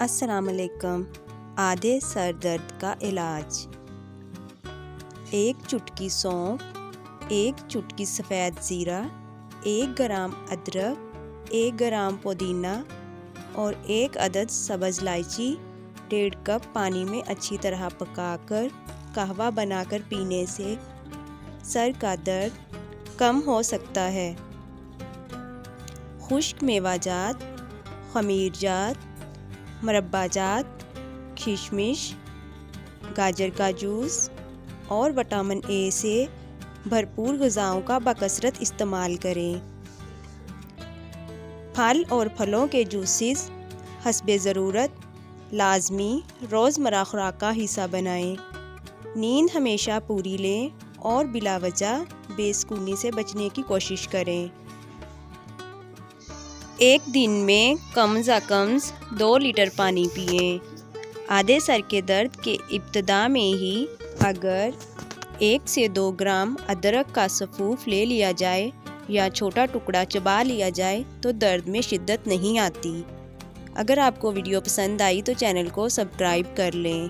अस्सलामुअलैकुम। आधे सर दर्द का इलाज। 1 चुटकी सौंफ, 1 चुटकी सफ़ेद ज़ीरा, 1 ग्राम अदरक, 1 ग्राम पुदीना और 1 अदद सब्ज़ इलायची 1.5 कप पानी में अच्छी तरह पकाकर कहवा बनाकर पीने से सर का दर्द कम हो सकता है। खुश्क मेवाजात, खमीरजात, मुरब्बाजात, किशमिश, गाजर का जूस और विटामिन ए से भरपूर ग़िज़ाओं का बकसरत इस्तेमाल करें। फल और फलों के जूसेस हस्बे ज़रूरत लाज़मी रोज़मर्रा खुराक का हिस्सा बनाएं। नींद हमेशा पूरी लें और बिलावजह बेसुकूनी से बचने की कोशिश करें। एक दिन में कम से कम 2 लीटर पानी पिएं। आधे सर के दर्द के इब्तिदा में ही अगर 1 से 2 ग्राम अदरक का सफ़ूफ ले लिया जाए या छोटा टुकड़ा चबा लिया जाए तो दर्द में शिद्दत नहीं आती। अगर आपको वीडियो पसंद आई तो चैनल को सब्सक्राइब कर लें।